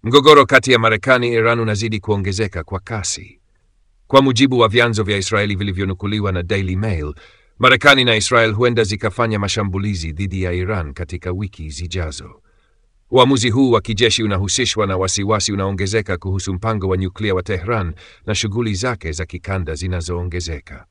Mgogoro kati ya Marekani na Iran unazidi kuongezeka kwa kasi. Kwa mujibu wa vyanzo vya Israeli vilivyonukuliwa na Daily Mail, Marekani na Israel huenda zikafanya mashambulizi dhidi ya Iran katika wiki zijazo. Uamuzi huu wa kijeshi unahusishwa na wasiwasi unaongezeka kuhusu mpango wa nyuklia wa Tehran na shughuli zake za kikanda zinazoongezeka.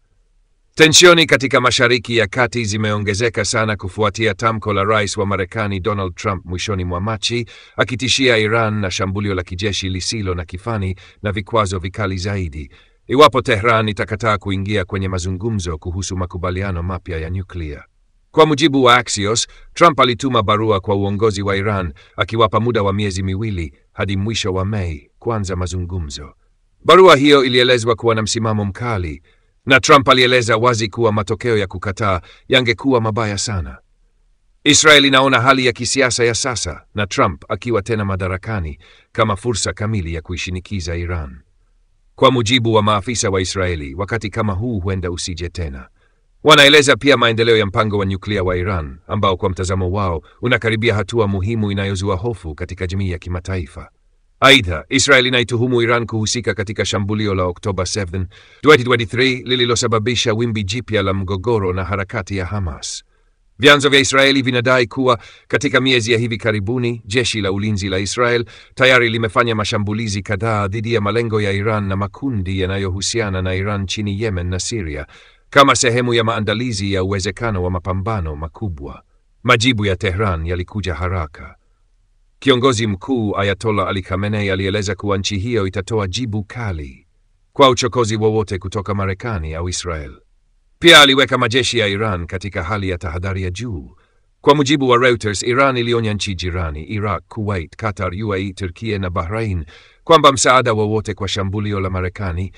Tensioni katika Mashariki ya Kati zimeongezeka sana kufuatia tamko la Rais wa Marekani Donald Trump mwishoni mwa Machi, akitishia Iran na shambulio la kijeshi lisilo na kifani na vikwazo vikali zaidi iwapo Tehran itakataa kuingia kwenye mazungumzo kuhusu makubaliano mapya ya nyuklia. Kwa mujibu wa Axios, Trump alituma barua kwa uongozi wa Iran akiwapa muda wa miezi miwili hadi mwisho wa Mei kuanza mazungumzo. Barua hiyo ilielezwa kuwa na msimamo mkali, na Trump alieleza wazi kuwa matokeo ya kukataa yangekuwa mabaya sana. Israeli inaona hali ya kisiasa ya sasa, na Trump akiwa tena madarakani, kama fursa kamili ya kuishinikiza Iran. Kwa mujibu wa maafisa wa Israeli, wakati kama huu huenda usije tena. Wanaeleza pia maendeleo ya mpango wa nyuklia wa Iran, ambao kwa mtazamo wao unakaribia hatua muhimu inayozua hofu katika jamii ya kimataifa. Aidha, Israeli inaituhumu Iran kuhusika katika shambulio la Oktoba 7, 2023 lililosababisha wimbi jipya la mgogoro na harakati ya Hamas. Vyanzo vya Israeli vinadai kuwa katika miezi ya hivi karibuni, jeshi la ulinzi la Israel tayari limefanya mashambulizi kadhaa dhidi ya malengo ya Iran na makundi yanayohusiana na Iran nchini Yemen na Syria, kama sehemu ya maandalizi ya uwezekano wa mapambano makubwa. Majibu ya Tehran yalikuja haraka. Kiongozi mkuu Ayatollah Ali Khamenei alieleza kuwa nchi hiyo itatoa jibu kali kwa uchokozi wowote kutoka Marekani au Israel. Pia aliweka majeshi ya Iran katika hali ya tahadhari ya juu. Kwa mujibu wa Reuters, Iran ilionya nchi jirani Iraq, Kuwait, Qatar, UAE, Turkia na Bahrain kwamba msaada wowote kwa shambulio la Marekani,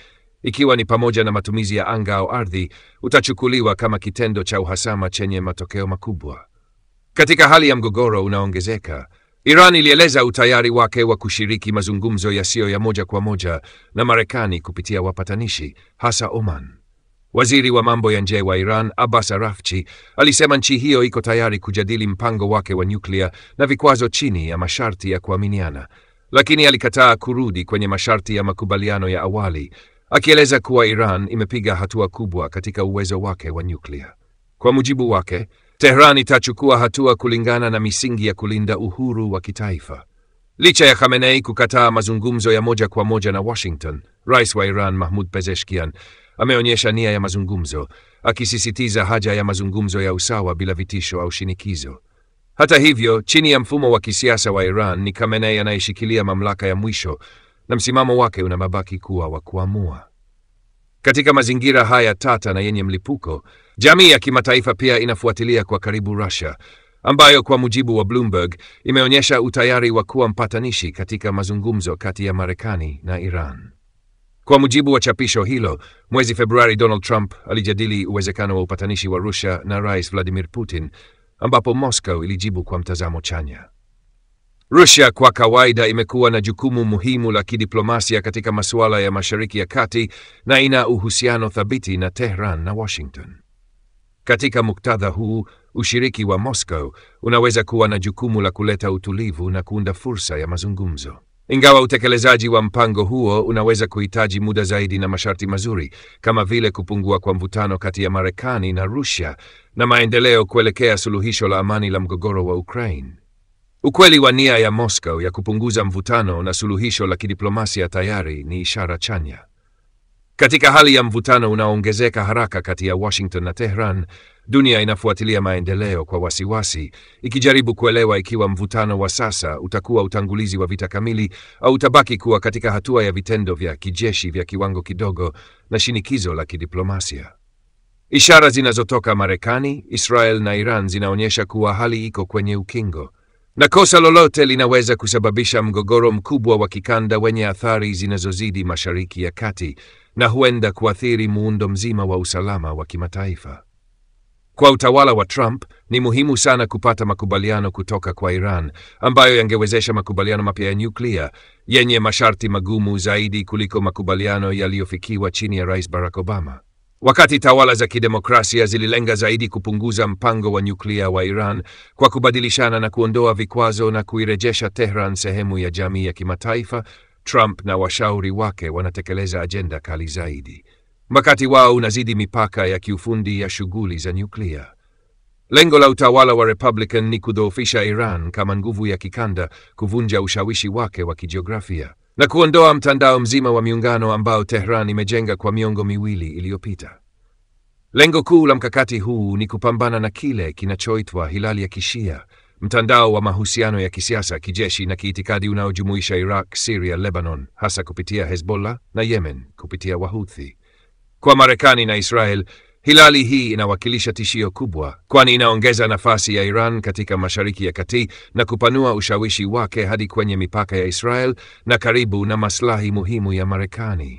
ikiwa ni pamoja na matumizi ya anga au ardhi, utachukuliwa kama kitendo cha uhasama chenye matokeo makubwa. Katika hali ya mgogoro unaongezeka, Iran ilieleza utayari wake wa kushiriki mazungumzo yasiyo ya moja kwa moja na Marekani kupitia wapatanishi, hasa Oman. Waziri wa mambo ya nje wa Iran, Abbas Araghchi, alisema nchi hiyo iko tayari kujadili mpango wake wa nyuklia na vikwazo chini ya masharti ya kuaminiana, lakini alikataa kurudi kwenye masharti ya makubaliano ya awali, akieleza kuwa Iran imepiga hatua kubwa katika uwezo wake wa nyuklia. Kwa mujibu wake, Tehran itachukua hatua kulingana na misingi ya kulinda uhuru wa kitaifa. Licha ya Khamenei kukataa mazungumzo ya moja kwa moja na Washington, Rais wa Iran Mahmoud Pezeshkian ameonyesha nia ya mazungumzo, akisisitiza haja ya mazungumzo ya usawa bila vitisho au shinikizo. Hata hivyo, chini ya mfumo wa kisiasa wa Iran, ni Khamenei anayeshikilia mamlaka ya mwisho na msimamo wake unabaki kuwa wa kuamua. Katika mazingira haya tata na yenye mlipuko, jamii ya kimataifa pia inafuatilia kwa karibu Russia, ambayo kwa mujibu wa Bloomberg imeonyesha utayari wa kuwa mpatanishi katika mazungumzo kati ya Marekani na Iran. Kwa mujibu wa chapisho hilo, mwezi Februari Donald Trump alijadili uwezekano wa upatanishi wa Russia na Rais Vladimir Putin, ambapo Moscow ilijibu kwa mtazamo chanya. Russia kwa kawaida imekuwa na jukumu muhimu la kidiplomasia katika masuala ya Mashariki ya Kati na ina uhusiano thabiti na Tehran na Washington. Katika muktadha huu, ushiriki wa Moscow unaweza kuwa na jukumu la kuleta utulivu na kuunda fursa ya mazungumzo. Ingawa utekelezaji wa mpango huo unaweza kuhitaji muda zaidi na masharti mazuri, kama vile kupungua kwa mvutano kati ya Marekani na Russia na maendeleo kuelekea suluhisho la amani la mgogoro wa Ukraine. Ukweli wa nia ya Moscow ya kupunguza mvutano na suluhisho la kidiplomasia tayari ni ishara chanya. Katika hali ya mvutano unaoongezeka haraka kati ya Washington na Tehran, dunia inafuatilia maendeleo kwa wasiwasi, ikijaribu kuelewa ikiwa mvutano wa sasa utakuwa utangulizi wa vita kamili au utabaki kuwa katika hatua ya vitendo vya kijeshi vya kiwango kidogo na shinikizo la kidiplomasia. Ishara zinazotoka Marekani, Israel na Iran zinaonyesha kuwa hali iko kwenye ukingo, na kosa lolote linaweza kusababisha mgogoro mkubwa wa kikanda wenye athari zinazozidi Mashariki ya Kati na huenda kuathiri muundo mzima wa usalama wa kimataifa. Kwa utawala wa Trump, ni muhimu sana kupata makubaliano kutoka kwa Iran, ambayo yangewezesha makubaliano mapya ya nyuklia yenye masharti magumu zaidi kuliko makubaliano yaliyofikiwa chini ya Rais Barack Obama. Wakati tawala za kidemokrasia zililenga zaidi kupunguza mpango wa nyuklia wa Iran kwa kubadilishana na kuondoa vikwazo na kuirejesha Tehran sehemu ya jamii ya kimataifa, Trump na washauri wake wanatekeleza ajenda kali zaidi. Mkakati wao unazidi mipaka ya kiufundi ya shughuli za nyuklia. Lengo la utawala wa Republican ni kudhoofisha Iran kama nguvu ya kikanda, kuvunja ushawishi wake wa kijiografia na kuondoa mtandao mzima wa miungano ambao Tehran imejenga kwa miongo miwili iliyopita. Lengo kuu la mkakati huu ni kupambana na kile kinachoitwa Hilali ya Kishia, mtandao wa mahusiano ya kisiasa, kijeshi na kiitikadi unaojumuisha Iraq, Syria, Lebanon, hasa kupitia Hezbollah, na Yemen kupitia Wahouthi. Kwa Marekani na Israel, Hilali hii inawakilisha tishio kubwa, kwani inaongeza nafasi ya Iran katika Mashariki ya Kati na kupanua ushawishi wake hadi kwenye mipaka ya Israel na karibu na maslahi muhimu ya Marekani.